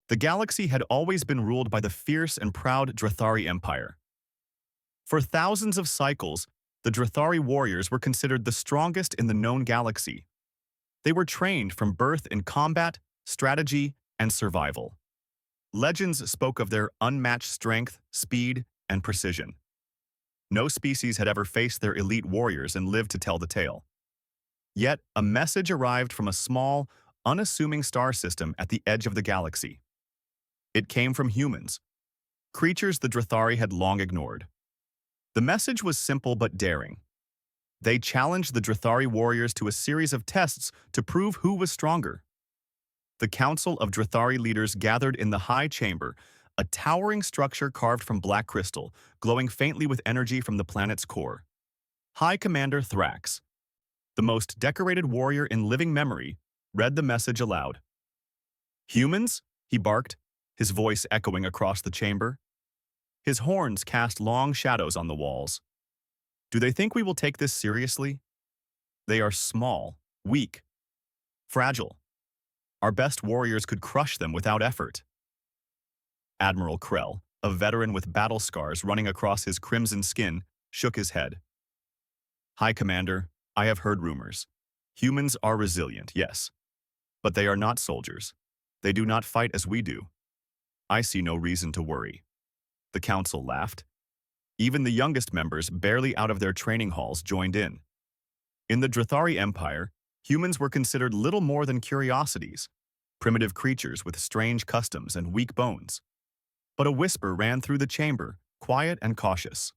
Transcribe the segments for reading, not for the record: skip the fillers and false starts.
The galaxy had always been ruled by the fierce and proud Drathari Empire. For thousands of cycles, the Drathari warriors were considered the strongest in the known galaxy. They were trained from birth in combat, strategy, and survival. Legends spoke of their unmatched strength, speed, and precision. No species had ever faced their elite warriors and lived to tell the tale. Yet, a message arrived from a small, unassuming star system at the edge of the galaxy. It came from humans, creatures the Drathari had long ignored. The message was simple but daring. They challenged the Drathari warriors to a series of tests to prove who was stronger. The Council of Drathari leaders gathered in the High Chamber, a towering structure carved from black crystal, glowing faintly with energy from the planet's core. High Commander Thrax, the most decorated warrior in living memory, read the message aloud. "Humans?" he barked, his voice echoing across the chamber. His horns cast long shadows on the walls. "Do they think we will take this seriously? They are small, weak, fragile. Our best warriors could crush them without effort." Admiral Krell, a veteran with battle scars running across his crimson skin, shook his head. "High Commander, I have heard rumors. Humans are resilient, yes. But they are not soldiers. They do not fight as we do. I see no reason to worry." The council laughed. Even the youngest members, barely out of their training halls, joined in. In the Drathari Empire, humans were considered little more than curiosities, primitive creatures with strange customs and weak bones. But a whisper ran through the chamber, quiet and cautious.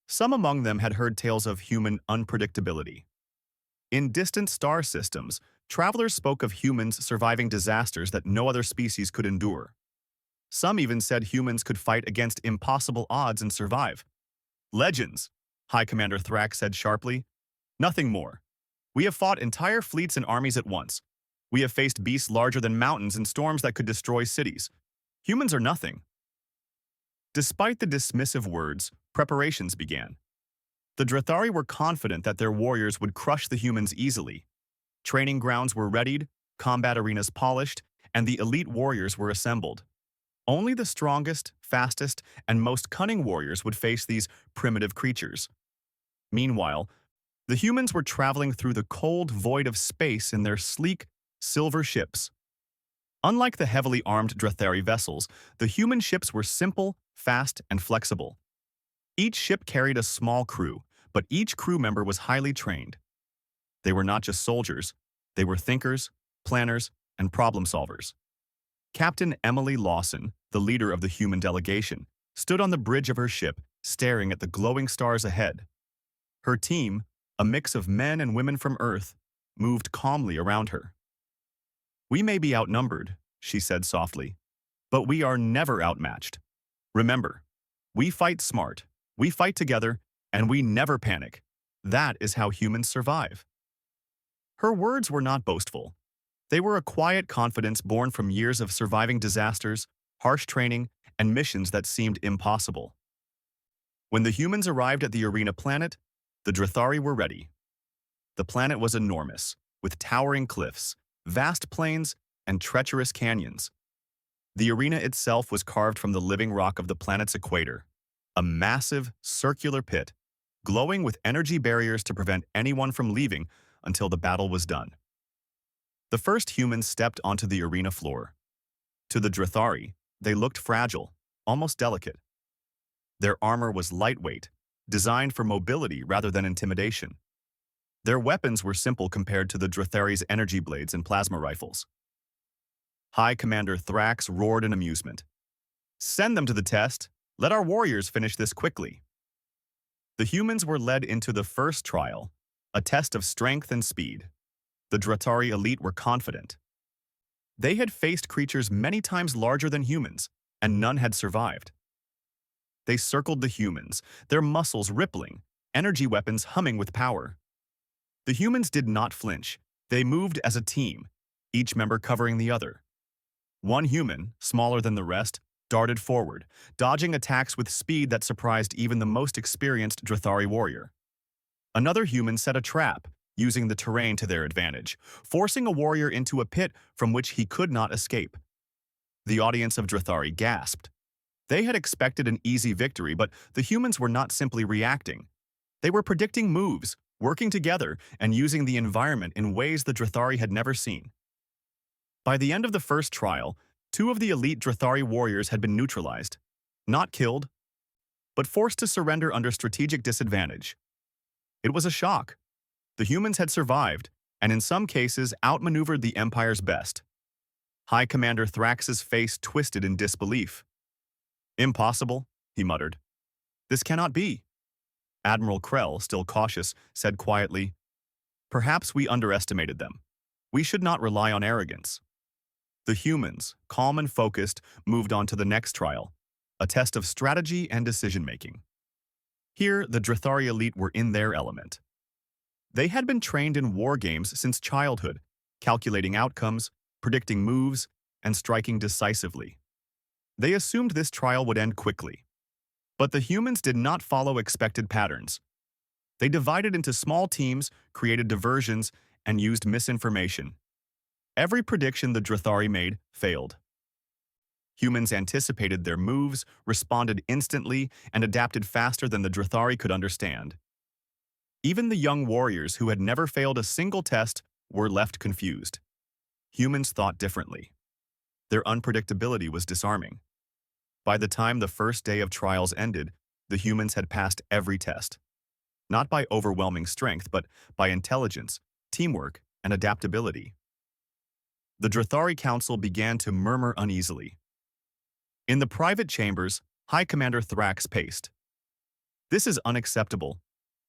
Some among them had heard tales of human unpredictability. In distant star systems, travelers spoke of humans surviving disasters that no other species could endure. Some even said humans could fight against impossible odds and survive. "Legends," High Commander Thrax said sharply. "Nothing more. We have fought entire fleets and armies at once. We have faced beasts larger than mountains and storms that could destroy cities. Humans are nothing." Despite the dismissive words, preparations began. The Drathari were confident that their warriors would crush the humans easily. Training grounds were readied, combat arenas polished, and the elite warriors were assembled. Only the strongest, fastest, and most cunning warriors would face these primitive creatures. Meanwhile, the humans were traveling through the cold void of space in their sleek, silver ships. Unlike the heavily armed Drathari vessels, the human ships were simple, fast, and flexible. Each ship carried a small crew, but each crew member was highly trained. They were not just soldiers, they were thinkers, planners, and problem solvers. Captain Emily Lawson, the leader of the human delegation, stood on the bridge of her ship, staring at the glowing stars ahead. Her team, a mix of men and women from Earth, moved calmly around her. "We may be outnumbered," she said softly, "but we are never outmatched. Remember, we fight smart, we fight together, and we never panic. That is how humans survive." Her words were not boastful. They were a quiet confidence born from years of surviving disasters, harsh training, and missions that seemed impossible. When the humans arrived at the arena planet, the Drathari were ready. The planet was enormous, with towering cliffs, vast plains, and treacherous canyons. The arena itself was carved from the living rock of the planet's equator, a massive, circular pit, glowing with energy barriers to prevent anyone from leaving until the battle was done. The first humans stepped onto the arena floor. To the Drathari, they looked fragile, almost delicate. Their armor was lightweight, designed for mobility rather than intimidation. Their weapons were simple compared to the Drathari's energy blades and plasma rifles. High Commander Thrax roared in amusement. "Send them to the test! Let our warriors finish this quickly!" The humans were led into the first trial, a test of strength and speed. The Drathari elite were confident. They had faced creatures many times larger than humans, and none had survived. They circled the humans, their muscles rippling, energy weapons humming with power. The humans did not flinch. They moved as a team, each member covering the other. One human, smaller than the rest, darted forward, dodging attacks with speed that surprised even the most experienced Drathari warrior. Another human set a trap, using the terrain to their advantage, forcing a warrior into a pit from which he could not escape. The audience of Drathari gasped. They had expected an easy victory, but the humans were not simply reacting. They were predicting moves, working together, and using the environment in ways the Drathari had never seen. By the end of the first trial, 2 of the elite Drathari warriors had been neutralized. Not killed, but forced to surrender under strategic disadvantage. It was a shock. The humans had survived, and in some cases outmaneuvered the Empire's best. High Commander Thrax's face twisted in disbelief. "Impossible," he muttered. "This cannot be." Admiral Krell, still cautious, said quietly, "Perhaps we underestimated them. We should not rely on arrogance." The humans, calm and focused, moved on to the next trial, a test of strategy and decision-making. Here, the Drathari elite were in their element. They had been trained in war games since childhood, calculating outcomes, predicting moves, and striking decisively. They assumed this trial would end quickly. But the humans did not follow expected patterns. They divided into small teams, created diversions, and used misinformation. Every prediction the Drathari made failed. Humans anticipated their moves, responded instantly, and adapted faster than the Drathari could understand. Even the young warriors who had never failed a single test were left confused. Humans thought differently. Their unpredictability was disarming. By the time the first day of trials ended, the humans had passed every test. Not by overwhelming strength, but by intelligence, teamwork, and adaptability. The Drathari Council began to murmur uneasily. In the private chambers, High Commander Thrax paced. "This is unacceptable.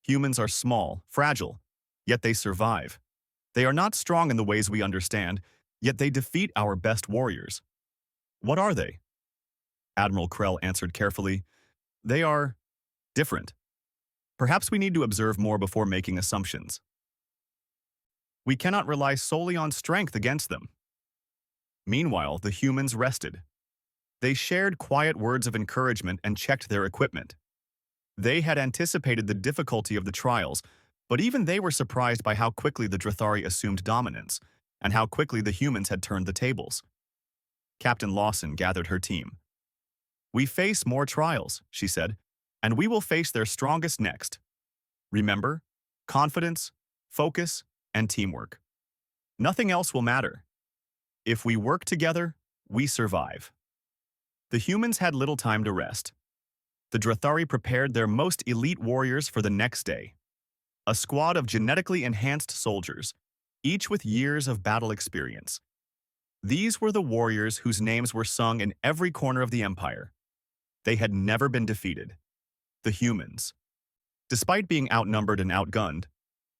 Humans are small, fragile, yet they survive. They are not strong in the ways we understand, yet they defeat our best warriors. What are they?" Admiral Krell answered carefully, "They are different. Perhaps we need to observe more before making assumptions. We cannot rely solely on strength against them." Meanwhile, the humans rested. They shared quiet words of encouragement and checked their equipment. They had anticipated the difficulty of the trials, but even they were surprised by how quickly the Drathari assumed dominance, and how quickly the humans had turned the tables. Captain Lawson gathered her team. "We face more trials," she said, "and we will face their strongest next. Remember, confidence, focus, and teamwork. Nothing else will matter. If we work together, we survive." The humans had little time to rest. The Drathari prepared their most elite warriors for the next day. A squad of genetically enhanced soldiers, each with years of battle experience. These were the warriors whose names were sung in every corner of the Empire. They had never been defeated. The humans, despite being outnumbered and outgunned,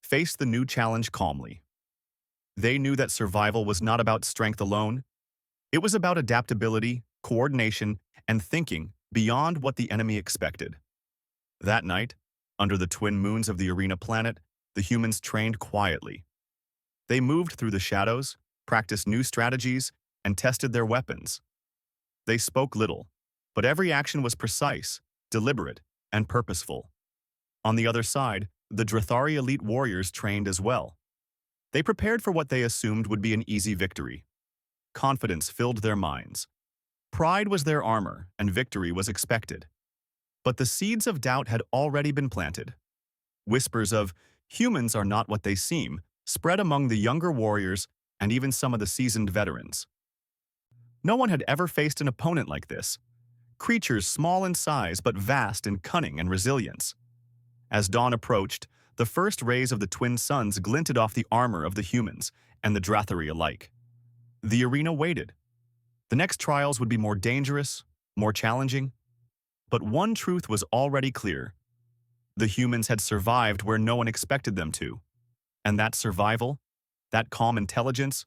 faced the new challenge calmly. They knew that survival was not about strength alone. It was about adaptability, coordination, and thinking beyond what the enemy expected. That night, under the twin moons of the arena planet, the humans trained quietly. They moved through the shadows, practiced new strategies, and tested their weapons. They spoke little, but every action was precise, deliberate, and purposeful. On the other side, the Drathari elite warriors trained as well. They prepared for what they assumed would be an easy victory. Confidence filled their minds. Pride was their armor, and victory was expected. But the seeds of doubt had already been planted. Whispers of, "Humans are not what they seem," spread among the younger warriors and even some of the seasoned veterans. No one had ever faced an opponent like this. Creatures small in size but vast in cunning and resilience. As dawn approached, the first rays of the twin suns glinted off the armor of the humans and the Drathari alike. The arena waited. The next trials would be more dangerous, more challenging. But one truth was already clear. The humans had survived where no one expected them to. And that survival, that calm intelligence,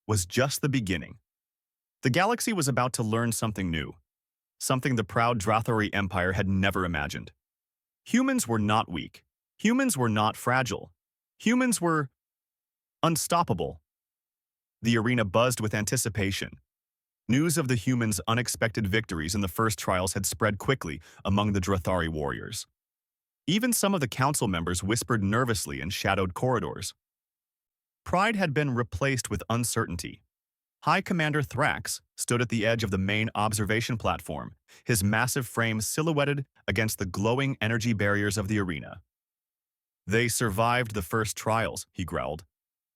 was just the beginning. The galaxy was about to learn something new. Something the proud Drathari Empire had never imagined. Humans were not weak. Humans were not fragile. Humans were unstoppable. The arena buzzed with anticipation. News of the humans' unexpected victories in the first trials had spread quickly among the Drathari warriors. Even some of the council members whispered nervously in shadowed corridors. Pride had been replaced with uncertainty. High Commander Thrax stood at the edge of the main observation platform, his massive frame silhouetted against the glowing energy barriers of the arena. "They survived the first trials," he growled,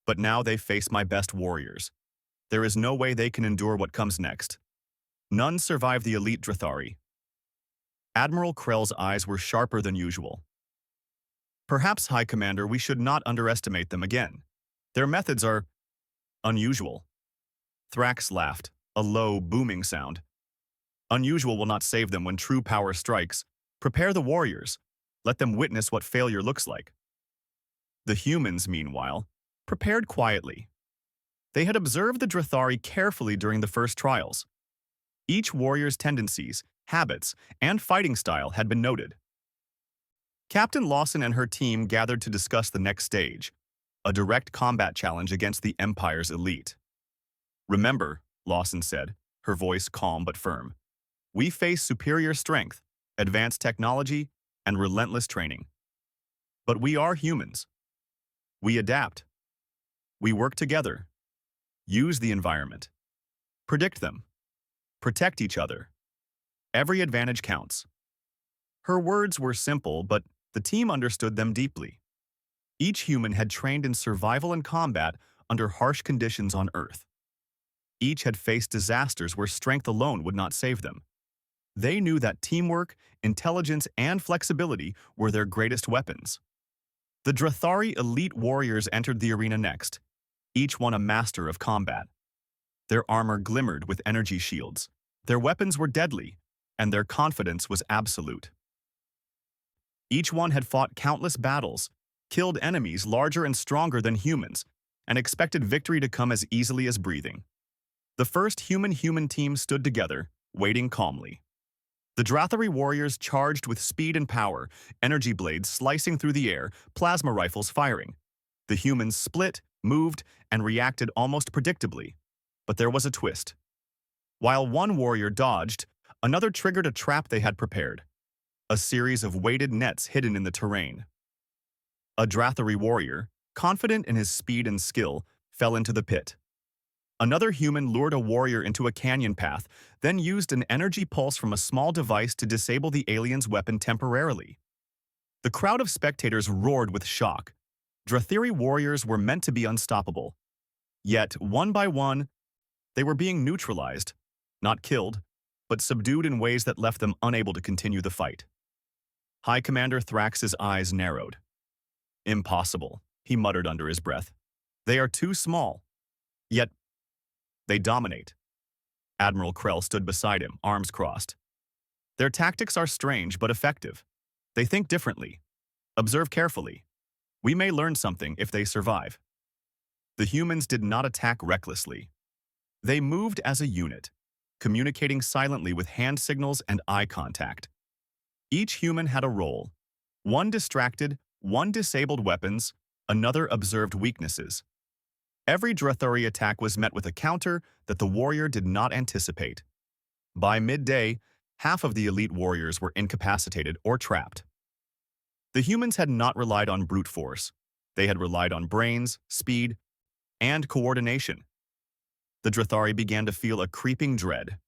"but now they face my best warriors. There is no way they can endure what comes next. None survive the elite Drathari." Admiral Krell's eyes were sharper than usual. "Perhaps, High Commander, we should not underestimate them again. Their methods are unusual." Thrax laughed, a low, booming sound. "Unusual will not save them when true power strikes. Prepare the warriors. Let them witness what failure looks like." The humans, meanwhile, prepared quietly. They had observed the Drathari carefully during the first trials. Each warrior's tendencies, habits, and fighting style had been noted. Captain Lawson and her team gathered to discuss the next stage, a direct combat challenge against the Empire's elite. "Remember," Lawson said, her voice calm but firm, "we face superior strength, advanced technology, and relentless training. But we are humans. We adapt. We work together. Use the environment. Predict them. Protect each other. Every advantage counts." Her words were simple, but the team understood them deeply. Each human had trained in survival and combat under harsh conditions on Earth. Each had faced disasters where strength alone would not save them. They knew that teamwork, intelligence, and flexibility were their greatest weapons. The Drathari elite warriors entered the arena next, each one a master of combat. Their armor glimmered with energy shields, their weapons were deadly, and their confidence was absolute. Each one had fought countless battles, killed enemies larger and stronger than humans, and expected victory to come as easily as breathing. The first human-human team stood together, waiting calmly. The Drathari warriors charged with speed and power, energy blades slicing through the air, plasma rifles firing. The humans split, moved, and reacted almost predictably. But there was a twist. While one warrior dodged, another triggered a trap they had prepared, a series of weighted nets hidden in the terrain. A Drathari warrior, confident in his speed and skill, fell into the pit. Another human lured a warrior into a canyon path, then used an energy pulse from a small device to disable the alien's weapon temporarily. The crowd of spectators roared with shock. Drathari warriors were meant to be unstoppable. Yet, one by one, they were being neutralized, not killed, but subdued in ways that left them unable to continue the fight. High Commander Thrax's eyes narrowed. "Impossible," he muttered under his breath. "They are too small. Yet, they dominate." Admiral Krell stood beside him, arms crossed. "Their tactics are strange but effective. They think differently. Observe carefully. We may learn something if they survive." The humans did not attack recklessly. They moved as a unit, communicating silently with hand signals and eye contact. Each human had a role. One distracted, one disabled weapons, another observed weaknesses. Every Drathari attack was met with a counter that the warrior did not anticipate. By midday, half of the elite warriors were incapacitated or trapped. The humans had not relied on brute force. They had relied on brains, speed, and coordination. The Drathari began to feel a creeping dread.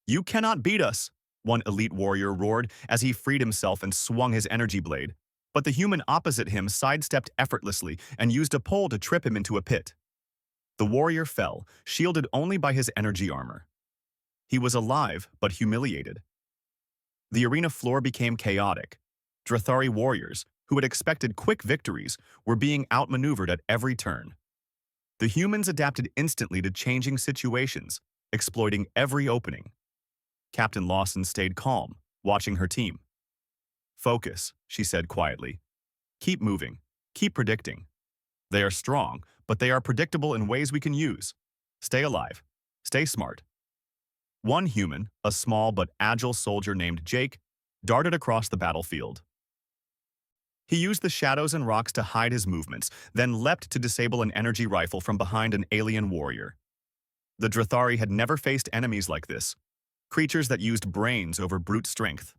"You cannot beat us," one elite warrior roared as he freed himself and swung his energy blade. But the human opposite him sidestepped effortlessly and used a pole to trip him into a pit. The warrior fell, shielded only by his energy armor. He was alive, but humiliated. The arena floor became chaotic. Drathari warriors, who had expected quick victories, were being outmaneuvered at every turn. The humans adapted instantly to changing situations, exploiting every opening. Captain Lawson stayed calm, watching her team. "Focus," she said quietly. "Keep moving. Keep predicting. They are strong, but they are predictable in ways we can use. Stay alive. Stay smart." One human, a small but agile soldier named Jake, darted across the battlefield. He used the shadows and rocks to hide his movements, then leapt to disable an energy rifle from behind an alien warrior. The Drathari had never faced enemies like this, creatures that used brains over brute strength.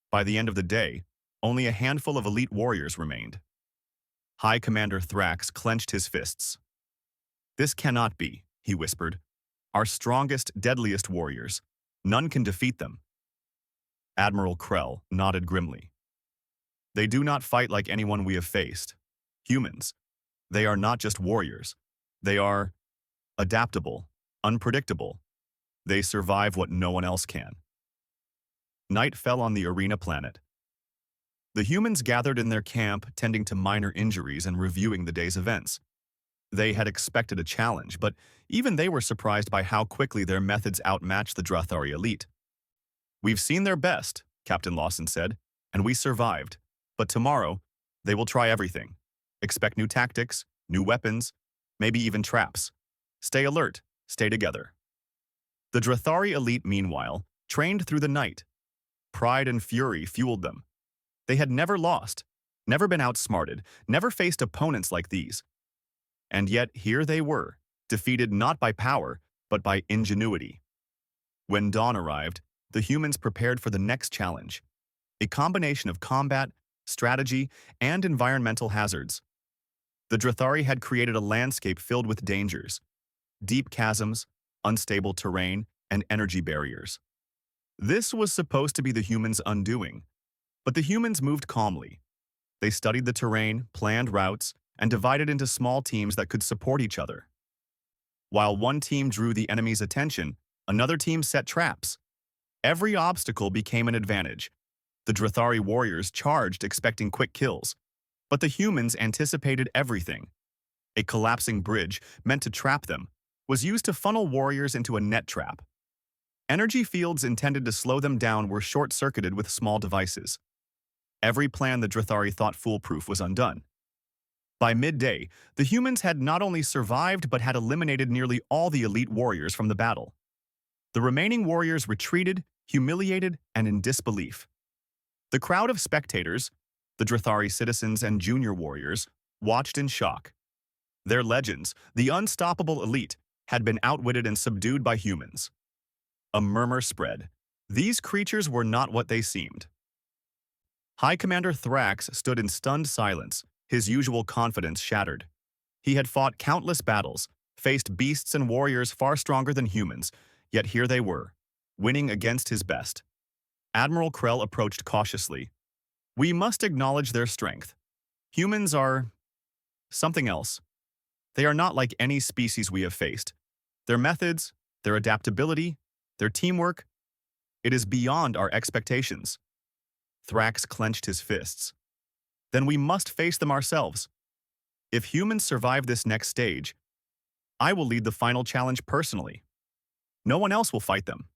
By the end of the day, only a handful of elite warriors remained. High Commander Thrax clenched his fists. "This cannot be," he whispered. Our strongest, deadliest warriors. None can defeat them. Admiral Krell nodded grimly. They do not fight like anyone we have faced. Humans. They are not just warriors. They are adaptable, unpredictable. They survive what no one else can. Night fell on the arena planet. The humans gathered in their camp, tending to minor injuries and reviewing the day's events. They had expected a challenge, but even they were surprised by how quickly their methods outmatched the Drathari elite. "We've seen their best," Captain Lawson said, "and we survived. But tomorrow, they will try everything. Expect new tactics, new weapons, maybe even traps. Stay alert, stay together." The Drathari elite, meanwhile, trained through the night. Pride and fury fueled them. They had never lost, never been outsmarted, never faced opponents like these. And yet here they were, defeated not by power, but by ingenuity. When dawn arrived, the humans prepared for the next challenge, a combination of combat, strategy, and environmental hazards. The Drathari had created a landscape filled with dangers, deep chasms, unstable terrain, and energy barriers. This was supposed to be the humans' undoing, but the humans moved calmly. They studied the terrain, planned routes, and divided into small teams that could support each other. While one team drew the enemy's attention, another team set traps. Every obstacle became an advantage. The Drathari warriors charged expecting quick kills, but the humans anticipated everything. A collapsing bridge, meant to trap them, was used to funnel warriors into a net trap. Energy fields intended to slow them down were short-circuited with small devices. Every plan the Drathari thought foolproof was undone. By midday, the humans had not only survived but had eliminated nearly all the elite warriors from the battle. The remaining warriors retreated, humiliated, and in disbelief. The crowd of spectators, the Drathari citizens and junior warriors, watched in shock. Their legends, the unstoppable elite, had been outwitted and subdued by humans. A murmur spread. These creatures were not what they seemed. High Commander Thrax stood in stunned silence, his usual confidence shattered. He had fought countless battles, faced beasts and warriors far stronger than humans, yet here they were, winning against his best. Admiral Krell approached cautiously. "We must acknowledge their strength. Humans are something else. They are not like any species we have faced. Their methods, their adaptability, their teamwork, it is beyond our expectations." Thrax clenched his fists. "Then we must face them ourselves. If humans survive this next stage, I will lead the final challenge personally. No one else will fight them."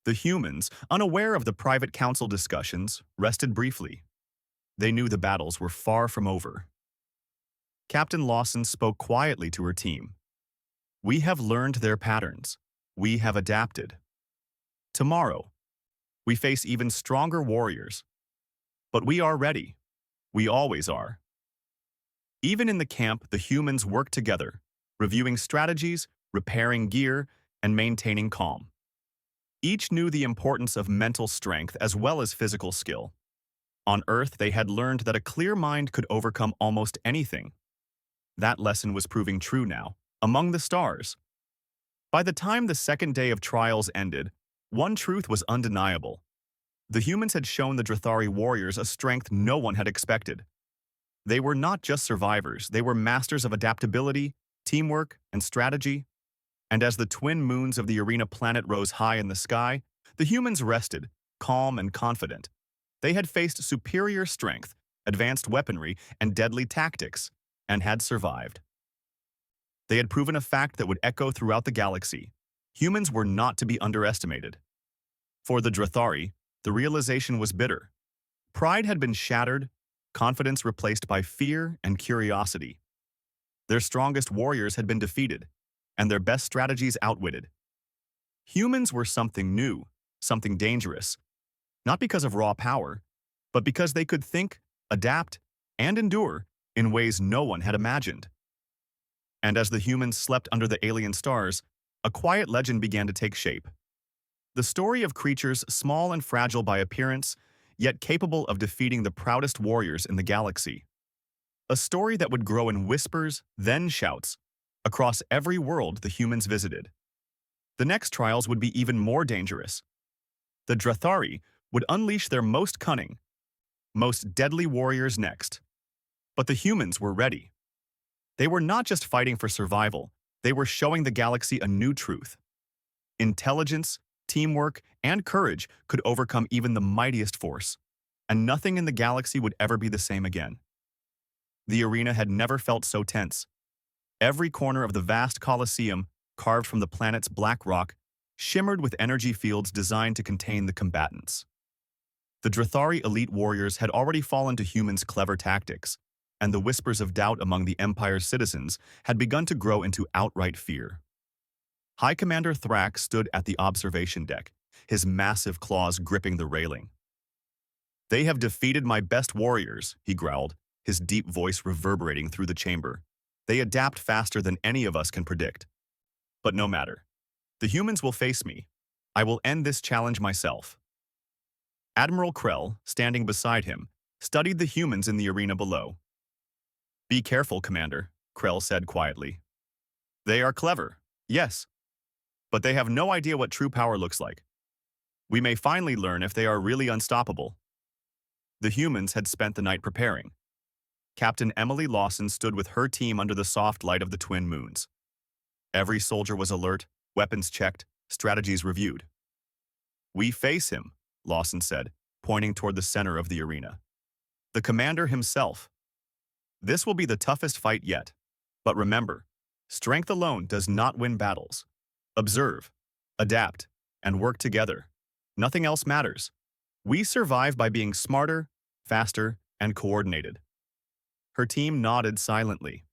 The humans, unaware of the private council discussions, rested briefly. They knew the battles were far from over. Captain Lawson spoke quietly to her team. "We have learned their patterns. We have adapted. Tomorrow, we face even stronger warriors. But we are ready. We always are." Even in the camp, the humans worked together, reviewing strategies, repairing gear, and maintaining calm. Each knew the importance of mental strength as well as physical skill. On Earth, they had learned that a clear mind could overcome almost anything. That lesson was proving true now, among the stars. By the time the second day of trials ended, one truth was undeniable. The humans had shown the Drathari warriors a strength no one had expected. They were not just survivors, they were masters of adaptability, teamwork, and strategy. And as the twin moons of the arena planet rose high in the sky, the humans rested, calm and confident. They had faced superior strength, advanced weaponry, and deadly tactics, and had survived. They had proven a fact that would echo throughout the galaxy. Humans were not to be underestimated. For the Drathari, the realization was bitter. Pride had been shattered, confidence replaced by fear and curiosity. Their strongest warriors had been defeated, and their best strategies outwitted. Humans were something new, something dangerous, not because of raw power, but because they could think, adapt, and endure in ways no one had imagined. And as the humans slept under the alien stars, a quiet legend began to take shape. The story of creatures small and fragile by appearance, yet capable of defeating the proudest warriors in the galaxy. A story that would grow in whispers, then shouts, across every world the humans visited. The next trials would be even more dangerous. The Drathari would unleash their most cunning, most deadly warriors next. But the humans were ready. They were not just fighting for survival, they were showing the galaxy a new truth. Intelligence, teamwork, and courage could overcome even the mightiest force, and nothing in the galaxy would ever be the same again. The arena had never felt so tense. Every corner of the vast Colosseum, carved from the planet's black rock, shimmered with energy fields designed to contain the combatants. The Drathari elite warriors had already fallen to humans' clever tactics, and the whispers of doubt among the Empire's citizens had begun to grow into outright fear. High Commander Thrax stood at the observation deck, his massive claws gripping the railing. "They have defeated my best warriors," he growled, his deep voice reverberating through the chamber. "They adapt faster than any of us can predict. But no matter. The humans will face me. I will end this challenge myself." Admiral Krell, standing beside him, studied the humans in the arena below. "Be careful, Commander," Krell said quietly. "They are clever, yes, but they have no idea what true power looks like. We may finally learn if they are really unstoppable." The humans had spent the night preparing. Captain Emily Lawson stood with her team under the soft light of the twin moons. Every soldier was alert, weapons checked, strategies reviewed. "We face him," Lawson said, pointing toward the center of the arena. "The commander himself. This will be the toughest fight yet. But remember, strength alone does not win battles. Observe, adapt, and work together. Nothing else matters. We survive by being smarter, faster, and coordinated." Her team nodded silently.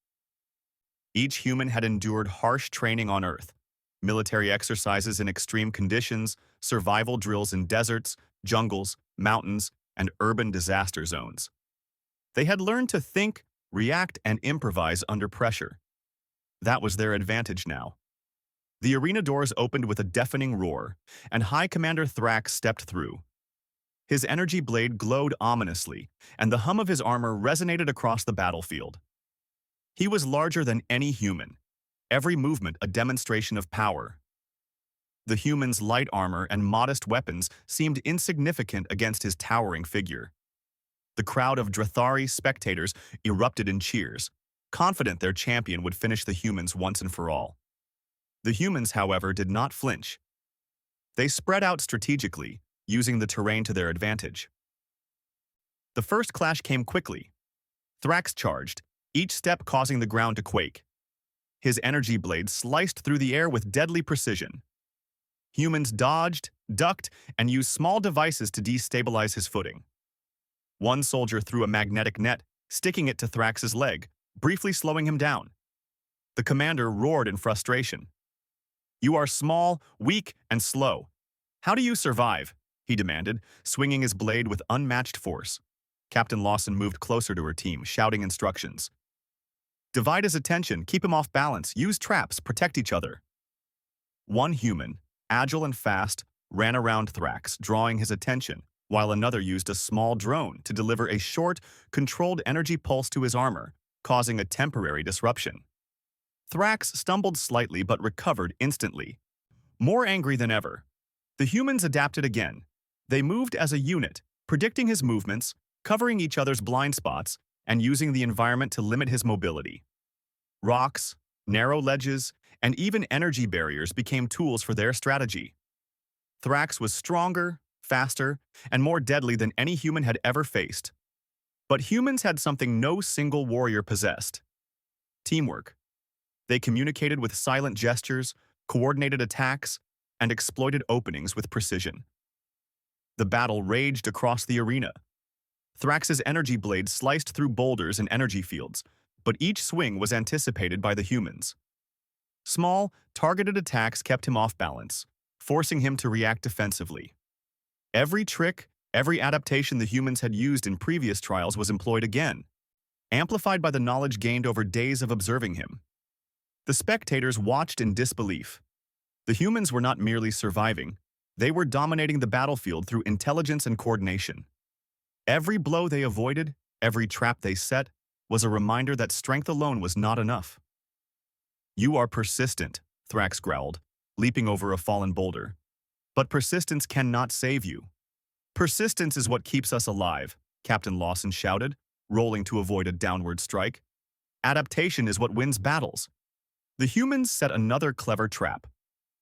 Each human had endured harsh training on Earth, military exercises in extreme conditions, survival drills in deserts, jungles, mountains, and urban disaster zones. They had learned to think, react, and improvise under pressure. That was their advantage now. The arena doors opened with a deafening roar, and High Commander Thrax stepped through. His energy blade glowed ominously, and the hum of his armor resonated across the battlefield. He was larger than any human, every movement a demonstration of power. The human's light armor and modest weapons seemed insignificant against his towering figure. The crowd of Drathari spectators erupted in cheers, confident their champion would finish the humans once and for all. The humans, however, did not flinch. They spread out strategically, using the terrain to their advantage. The first clash came quickly. Thrax charged, each step causing the ground to quake. His energy blade sliced through the air with deadly precision. Humans dodged, ducked, and used small devices to destabilize his footing. One soldier threw a magnetic net, sticking it to Thrax's leg, briefly slowing him down. The commander roared in frustration. "You are small, weak, and slow. How do you survive?" he demanded, swinging his blade with unmatched force. Captain Lawson moved closer to her team, shouting instructions. "Divide his attention, keep him off balance, use traps, protect each other." One human, agile and fast, ran around Thrax, drawing his attention, while another used a small drone to deliver a short, controlled energy pulse to his armor, causing a temporary disruption. Thrax stumbled slightly but recovered instantly. More angry than ever, the humans adapted again. They moved as a unit, predicting his movements, covering each other's blind spots, and using the environment to limit his mobility. Rocks, narrow ledges, and even energy barriers became tools for their strategy. Thrax was stronger, faster, and more deadly than any human had ever faced. But humans had something no single warrior possessed: teamwork. They communicated with silent gestures, coordinated attacks, and exploited openings with precision. The battle raged across the arena. Thrax's energy blade sliced through boulders and energy fields, but each swing was anticipated by the humans. Small, targeted attacks kept him off balance, forcing him to react defensively. Every trick, every adaptation the humans had used in previous trials was employed again, amplified by the knowledge gained over days of observing him. The spectators watched in disbelief. The humans were not merely surviving, they were dominating the battlefield through intelligence and coordination. Every blow they avoided, every trap they set, was a reminder that strength alone was not enough. "You are persistent," Thrax growled, leaping over a fallen boulder. But persistence cannot save you. Persistence is what keeps us alive, Captain Lawson shouted, rolling to avoid a downward strike. Adaptation is what wins battles. The humans set another clever trap.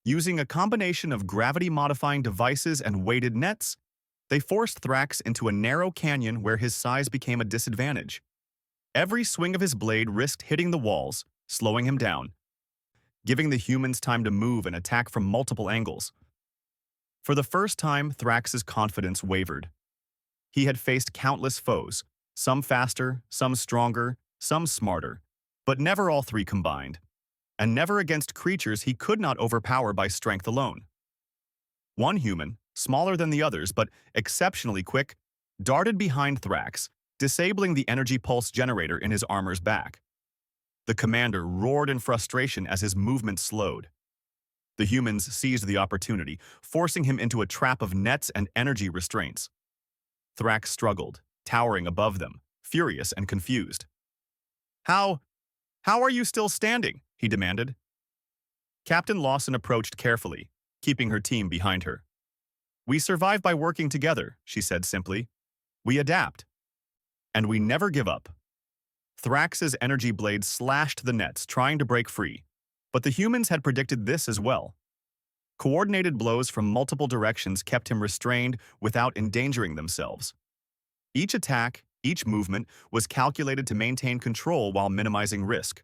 Using a combination of gravity-modifying devices and weighted nets, they forced Thrax into a narrow canyon where his size became a disadvantage. Every swing of his blade risked hitting the walls, slowing him down, giving the humans time to move and attack from multiple angles. For the first time, Thrax's confidence wavered. He had faced countless foes, some faster, some stronger, some smarter, but never all three combined, and never against creatures he could not overpower by strength alone. One human, smaller than the others but exceptionally quick, darted behind Thrax, disabling the energy pulse generator in his armor's back. The commander roared in frustration as his movement slowed. The humans seized the opportunity, forcing him into a trap of nets and energy restraints. Thrax struggled, towering above them, furious and confused. How are you still standing?" he demanded. Captain Lawson approached carefully, keeping her team behind her. "We survive by working together," she said simply. "We adapt. And we never give up." Thrax's energy blade slashed the nets, trying to break free, but the humans had predicted this as well. Coordinated blows from multiple directions kept him restrained without endangering themselves. Each attack, each movement, was calculated to maintain control while minimizing risk.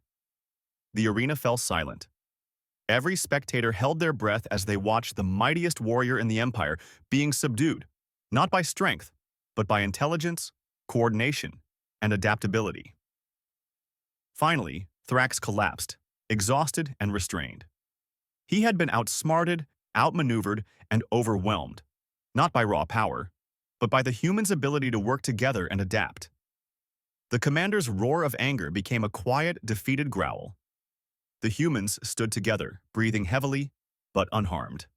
The arena fell silent. Every spectator held their breath as they watched the mightiest warrior in the Empire being subdued, not by strength, but by intelligence, coordination, and adaptability. Finally, Thrax collapsed, exhausted and restrained. He had been outsmarted, outmaneuvered, and overwhelmed, not by raw power, but by the humans' ability to work together and adapt. The commander's roar of anger became a quiet, defeated growl. The humans stood together, breathing heavily, but unharmed.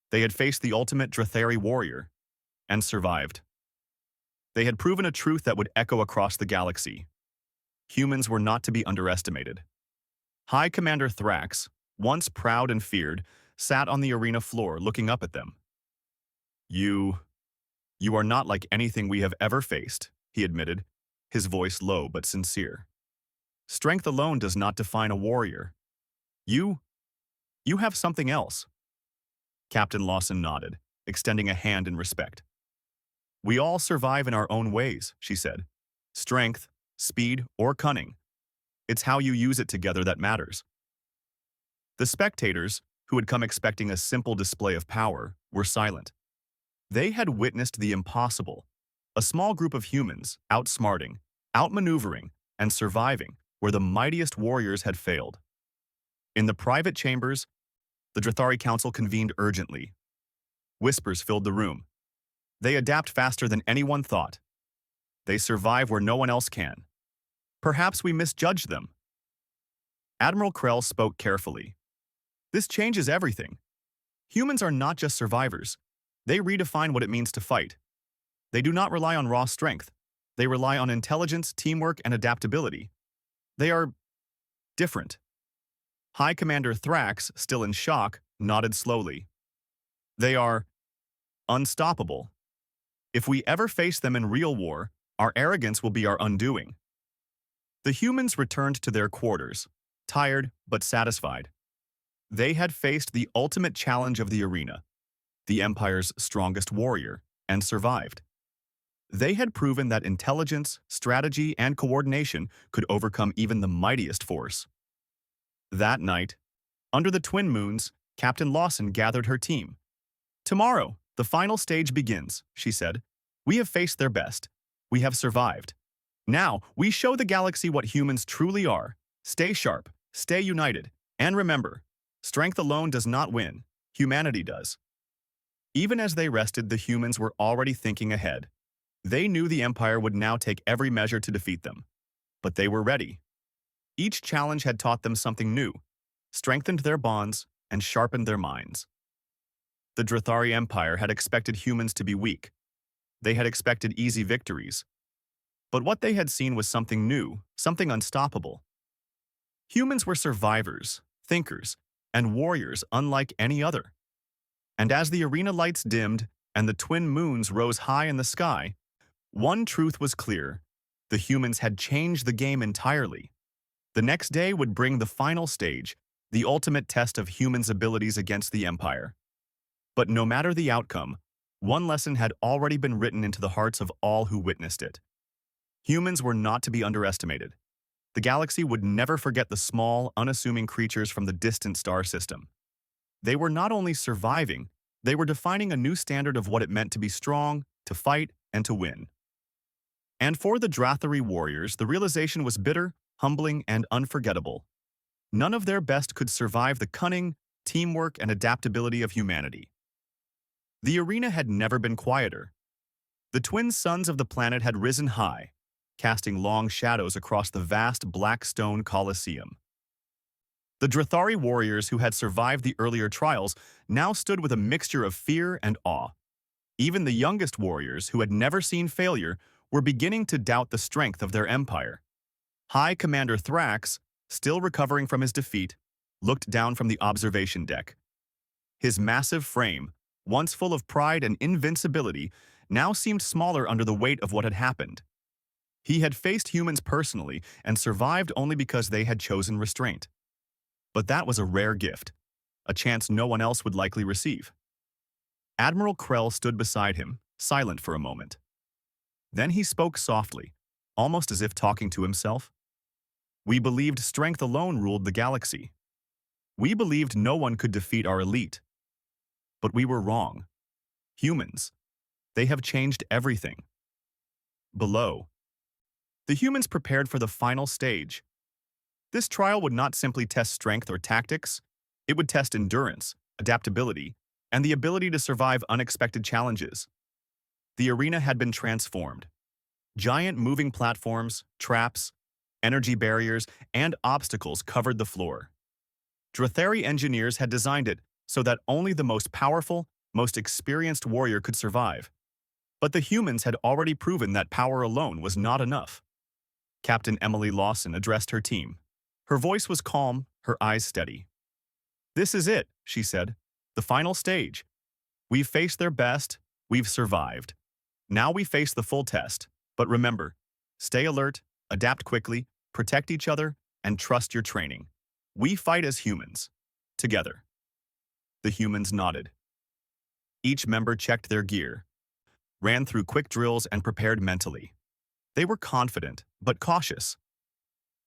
They had faced the ultimate Drathari warrior, and survived. They had proven a truth that would echo across the galaxy. Humans were not to be underestimated. High Commander Thrax, once proud and feared, sat on the arena floor looking up at them. You are not like anything we have ever faced," he admitted, his voice low but sincere. "Strength alone does not define a warrior. You have something else." Captain Lawson nodded, extending a hand in respect. "We all survive in our own ways," she said. "Strength, speed, or cunning. It's how you use it together that matters." The spectators, who had come expecting a simple display of power, were silent. They had witnessed the impossible, a small group of humans outsmarting, outmaneuvering, and surviving where the mightiest warriors had failed. In the private chambers, the Drathari Council convened urgently. Whispers filled the room. They adapt faster than anyone thought. They survive where no one else can. Perhaps we misjudged them. Admiral Krell spoke carefully. "This changes everything. Humans are not just survivors. They redefine what it means to fight. They do not rely on raw strength. They rely on intelligence, teamwork, and adaptability. They are different." High Commander Thrax, still in shock, nodded slowly. "They are unstoppable. If we ever face them in real war, our arrogance will be our undoing." The humans returned to their quarters, tired but satisfied. They had faced the ultimate challenge of the arena, the Empire's strongest warrior, and survived. They had proven that intelligence, strategy, and coordination could overcome even the mightiest force. That night, under the twin moons, Captain Lawson gathered her team. "Tomorrow, the final stage begins," she said. "We have faced their best. We have survived. Now, we show the galaxy what humans truly are. Stay sharp, stay united, and remember, strength alone does not win. Humanity does." Even as they rested, the humans were already thinking ahead. They knew the Empire would now take every measure to defeat them. But they were ready. Each challenge had taught them something new, strengthened their bonds, and sharpened their minds. The Drathari Empire had expected humans to be weak. They had expected easy victories. But what they had seen was something new, something unstoppable. Humans were survivors, thinkers, and warriors unlike any other. And as the arena lights dimmed and the twin moons rose high in the sky, one truth was clear: the humans had changed the game entirely. The next day would bring the final stage, the ultimate test of humans' abilities against the Empire. But no matter the outcome, one lesson had already been written into the hearts of all who witnessed it. Humans were not to be underestimated. The galaxy would never forget the small, unassuming creatures from the distant star system. They were not only surviving, they were defining a new standard of what it meant to be strong, to fight, and to win. And for the Drathari warriors, the realization was bitter, humbling, and unforgettable. None of their best could survive the cunning, teamwork, and adaptability of humanity. The arena had never been quieter. The twin suns of the planet had risen high, casting long shadows across the vast black stone Colosseum. The Drathari warriors who had survived the earlier trials now stood with a mixture of fear and awe. Even the youngest warriors, who had never seen failure, were beginning to doubt the strength of their empire. High Commander Thrax, still recovering from his defeat, looked down from the observation deck. His massive frame, once full of pride and invincibility, now seemed smaller under the weight of what had happened. He had faced humans personally and survived only because they had chosen restraint. But that was a rare gift, a chance no one else would likely receive. Admiral Krell stood beside him, silent for a moment. Then he spoke softly, almost as if talking to himself. "We believed strength alone ruled the galaxy. We believed no one could defeat our elite. But we were wrong. Humans, they have changed everything." Below, the humans prepared for the final stage. This trial would not simply test strength or tactics, it would test endurance, adaptability, and the ability to survive unexpected challenges. The arena had been transformed. Giant moving platforms, traps, energy barriers, and obstacles covered the floor. Drathari engineers had designed it so that only the most powerful, most experienced warrior could survive. But the humans had already proven that power alone was not enough. Captain Emily Lawson addressed her team. Her voice was calm, her eyes steady. "This is it," she said. "The final stage. We've faced their best, we've survived. Now we face the full test. But remember, stay alert, adapt quickly, protect each other, and trust your training. We fight as humans. Together." The humans nodded. Each member checked their gear, ran through quick drills, and prepared mentally. They were confident, but cautious.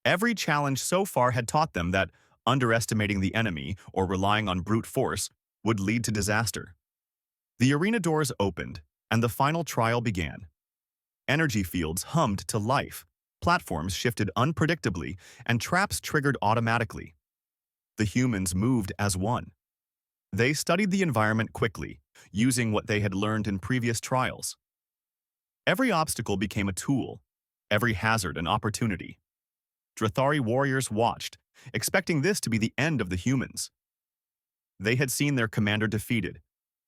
Every challenge so far had taught them that underestimating the enemy or relying on brute force would lead to disaster. The arena doors opened, and the final trial began. Energy fields hummed to life, platforms shifted unpredictably, and traps triggered automatically. The humans moved as one. They studied the environment quickly, using what they had learned in previous trials. Every obstacle became a tool, every hazard an opportunity. Drathari warriors watched, expecting this to be the end of the humans. They had seen their commander defeated.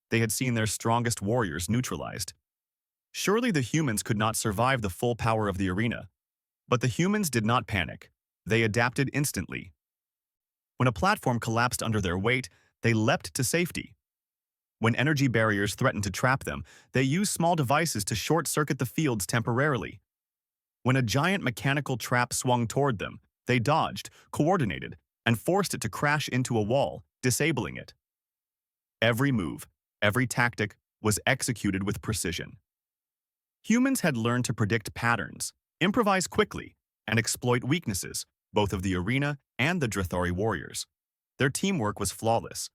They had seen their strongest warriors neutralized. Surely the humans could not survive the full power of the arena. But the humans did not panic. They adapted instantly. When a platform collapsed under their weight, they leapt to safety. When energy barriers threatened to trap them, they used small devices to short-circuit the fields temporarily. When a giant mechanical trap swung toward them, they dodged, coordinated, and forced it to crash into a wall, disabling it. Every move, every tactic, was executed with precision. Humans had learned to predict patterns, improvise quickly, and exploit weaknesses, both of the arena and the Drathari warriors. Their teamwork was flawless.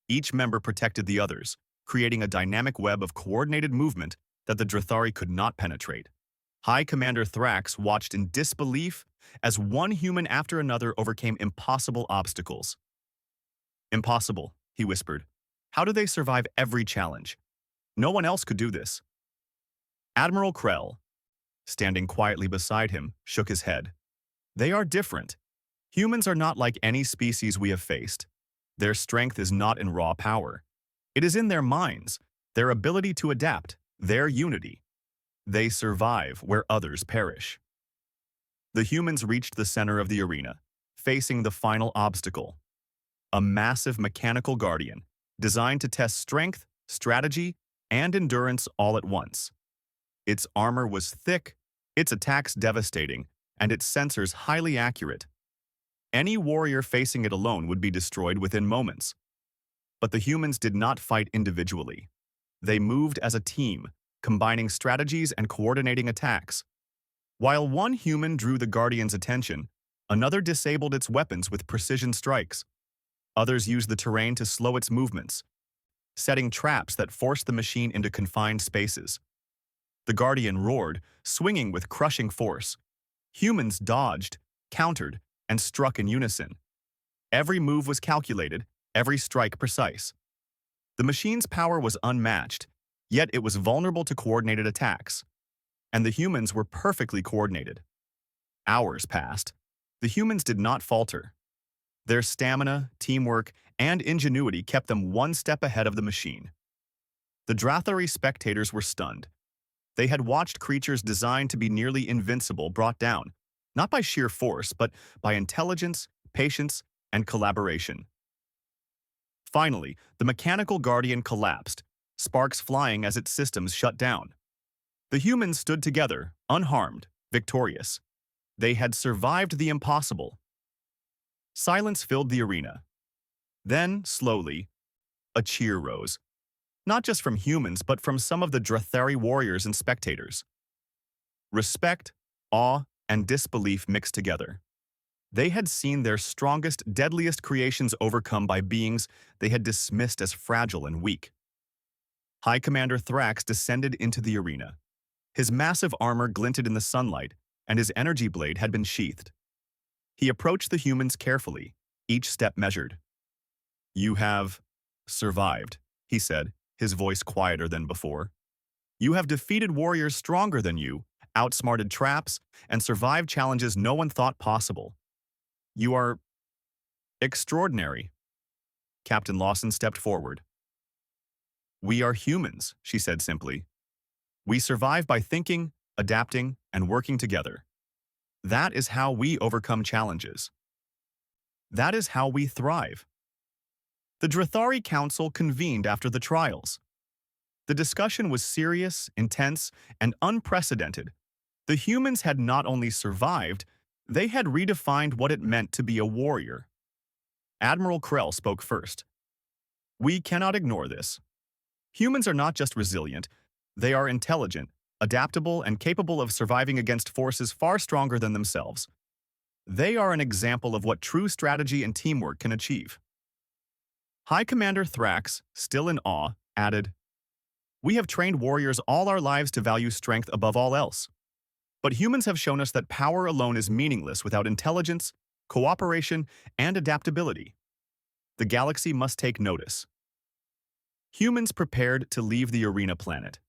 Each member protected the others, creating a dynamic web of coordinated movement that the Drathari could not penetrate. High Commander Thrax watched in disbelief as one human after another overcame impossible obstacles. "Impossible," he whispered. "How do they survive every challenge? No one else could do this." Admiral Krell, standing quietly beside him, shook his head. "They are different. Humans are not like any species we have faced. Their strength is not in raw power. It is in their minds, their ability to adapt, their unity. They survive where others perish." The humans reached the center of the arena, facing the final obstacle. a massive mechanical guardian designed to test strength, strategy, and endurance all at once. Its armor was thick, its attacks devastating, and its sensors highly accurate. Any warrior facing it alone would be destroyed within moments. But the humans did not fight individually. They moved as a team, combining strategies and coordinating attacks. While one human drew the Guardian's attention, another disabled its weapons with precision strikes. Others used the terrain to slow its movements, setting traps that forced the machine into confined spaces. The Guardian roared, swinging with crushing force. Humans dodged, countered, and struck in unison. Every move was calculated, every strike precise. The machine's power was unmatched, yet it was vulnerable to coordinated attacks. And the humans were perfectly coordinated. Hours passed. The humans did not falter. Their stamina, teamwork, and ingenuity kept them one step ahead of the machine. The Drathari spectators were stunned. They had watched creatures designed to be nearly invincible brought down, not by sheer force, but by intelligence, patience, and collaboration. Finally, the mechanical guardian collapsed, sparks flying as its systems shut down. The humans stood together, unharmed, victorious. They had survived the impossible. Silence filled the arena. Then, slowly, a cheer rose. Not just from humans, but from some of the Drathari warriors and spectators. Respect, awe, and disbelief mixed together. They had seen their strongest, deadliest creations overcome by beings they had dismissed as fragile and weak. High Commander Thrax descended into the arena. His massive armor glinted in the sunlight, and his energy blade had been sheathed. He approached the humans carefully, each step measured. "You have survived," he said, his voice quieter than before. "You have defeated warriors stronger than you, outsmarted traps, and survived challenges no one thought possible. You are extraordinary." Captain Lawson stepped forward. "We are humans," she said simply. "We survive by thinking, adapting, and working together. That is how we overcome challenges. That is how we thrive." The Drathari Council convened after the trials. The discussion was serious, intense, and unprecedented. The humans had not only survived, they had redefined what it meant to be a warrior. Admiral Krell spoke first. "We cannot ignore this. Humans are not just resilient, they are intelligent, adaptable, and capable of surviving against forces far stronger than themselves. They are an example of what true strategy and teamwork can achieve." High Commander Thrax, still in awe, added, "We have trained warriors all our lives to value strength above all else. But humans have shown us that power alone is meaningless without intelligence, cooperation, and adaptability. The galaxy must take notice." Humans prepared to leave the arena planet.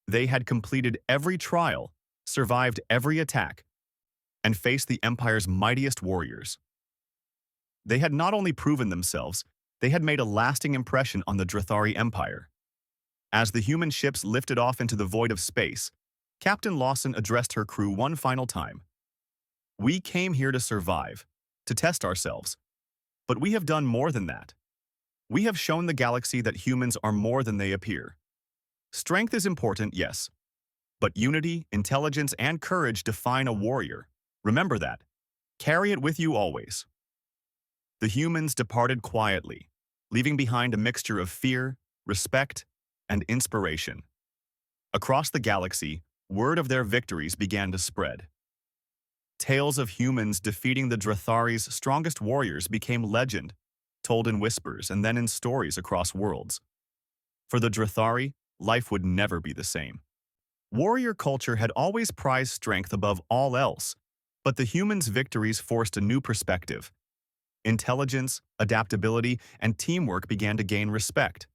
They had completed every trial, survived every attack, and faced the Empire's mightiest warriors. They had not only proven themselves, they had made a lasting impression on the Drathari Empire. As the human ships lifted off into the void of space, Captain Lawson addressed her crew one final time. "We came here to survive, to test ourselves. But we have done more than that. We have shown the galaxy that humans are more than they appear. Strength is important, yes. But unity, intelligence, and courage define a warrior. Remember that. Carry it with you always." The humans departed quietly, leaving behind a mixture of fear, respect, and inspiration. Across the galaxy, word of their victories began to spread. Tales of humans defeating the Drathari's strongest warriors became legend, told in whispers and then in stories across worlds. For the Drathari, life would never be the same. Warrior culture had always prized strength above all else, but the humans' victories forced a new perspective. Intelligence, adaptability, and teamwork began to gain respect.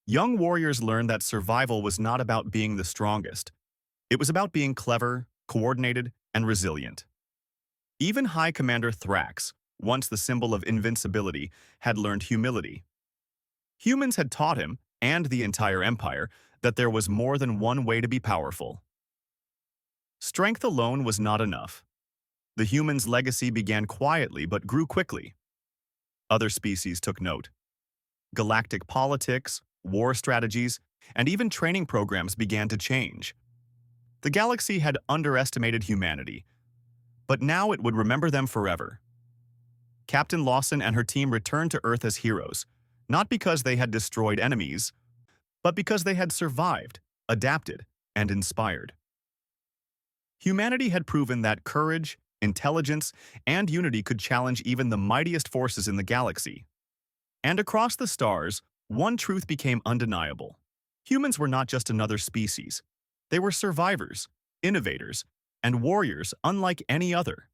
Young warriors learned that survival was not about being the strongest. It was about being clever, coordinated, and resilient. Even High Commander Thrax, once the symbol of invincibility, had learned humility. Humans had taught him, and the entire Empire, that there was more than one way to be powerful. Strength alone was not enough. The humans' legacy began quietly but grew quickly. Other species took note. Galactic politics, war strategies, and even training programs began to change. The galaxy had underestimated humanity, but now it would remember them forever. Captain Lawson and her team returned to Earth as heroes, not because they had destroyed enemies, but because they had survived, adapted, and inspired. Humanity had proven that courage, intelligence, and unity could challenge even the mightiest forces in the galaxy. And across the stars, one truth became undeniable. Humans were not just another species. They were survivors, innovators, and warriors unlike any other.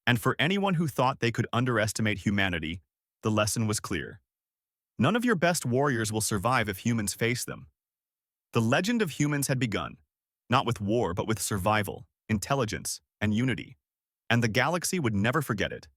And for anyone who thought they could underestimate humanity, the lesson was clear. None of your best warriors will survive if humans face them. The legend of humans had begun, not with war but with survival, intelligence, and unity. And the galaxy would never forget it.